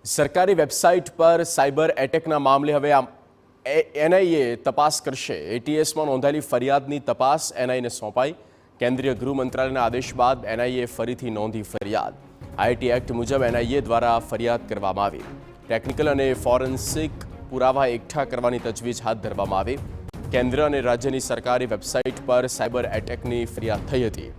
સરકારી વેબસાઇટ પર સાયબર એટેકના મામલે હવે એનઆઈએ તપાસ કરશે। એટીએસમાં નોંધાયેલી ફરિયાદની તપાસ એનઆઈને સોંપાઈ। કેન્દ્રીય ગૃહ મંત્રાલયના આદેશ બાદ એનઆઈએ ફરીથી નોંધી ફરિયાદ। આઈટી એક્ટ મુજબ એનઆઈએ દ્વારા ફરિયાદ કરવામાં આવી। ટેકનિકલ અને ફોરેન્સિક પુરાવા એકઠા કરવાની તજવીજ હાથ ધરવામાં આવી। કેન્દ્ર અને રાજ્યની સરકારી વેબસાઇટ પર સાયબર એટેકની ફરિયાદ થઈ હતી।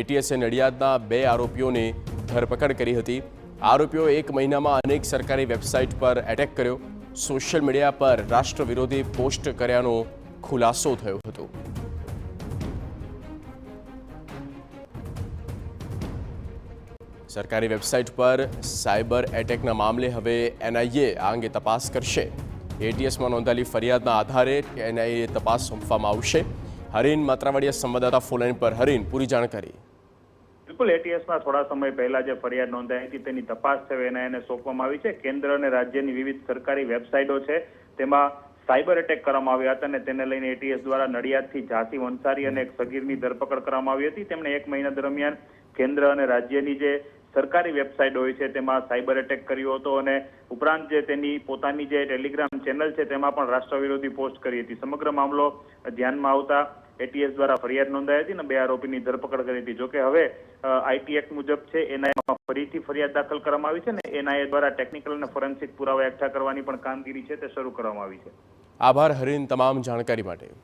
એટીએસે નડિયાદના 2 આરોપીઓની ધરપકડ કરી હતી। આરોપીઓ 1 મહિનામાં અનેક સરકારી વેબસાઇટ પર એટેક કર્યો। સોશિયલ મીડિયા પર રાષ્ટ્ર વિરોધી પોસ્ટ કર્યાનો ખુલાસો થયો હતો। સરકારી વેબસાઇટ પર સાયબર એટેકના મામલે હવે એનઆઈએ આ અંગે તપાસ કરશે। એટીએસમાં નોંધાયેલી ફરિયાદના આધારે એનઆઈએ તપાસ સોંપવામાં આવશે। હરીન માત્રાવાડિયા સંવાદદાતા ફોનલાઈન પર। હરીન, પૂરી જાણકારી। બિલકુલ, એટીએસમાં થોડા સમય પહેલા જે ફરિયાદ નોંધાઈ હતી તેની તપાસ છે એનઆઈને સોંપવામાં આવી છે। કેન્દ્ર અને રાજ્યની વિવિધ સરકારી વેબસાઇટો છે તેમાં સાયબર એટેક કરવામાં આવ્યા હતા અને તેને લઈને એટીએસ દ્વારા નડિયાદથી ઝાંસી વંસારી અને એક સગીરની ધરપકડ કરવામાં આવી હતી। તેમણે 1 મહિના દરમિયાન કેન્દ્ર અને રાજ્યની જે સરકારી વેબસાઇટ હોય છે તેમાં સાયબર એટેક કર્યો હતો અને ઉપરાંત જે તેની પોતાની જે ટેલિગ્રામ ચેનલ છે તેમાં પણ રાષ્ટ્ર વિરોધી પોસ્ટ કરી હતી। સમગ્ર મામલો ધ્યાનમાં આવતા એટીએસ દ્વારા ફરિયાદ નોંધાઈ હતી અને 2 આરોપીની ધરપકડ કરી હતી। જોકે હવે આઈટી એક્ટ મુજબ છે એનઆઈમાં ફરીથી ફરિયાદ દાખલ કરવામાં આવી છે ને એનઆઈએ દ્વારા ટેકનિકલ અને ફોરેન્સિક પુરાવા એકઠા કરવાની પણ કામગીરી છે તે શરૂ કરવામાં આવી છે। આભાર હરીન, તમામ જાણકારી માટે।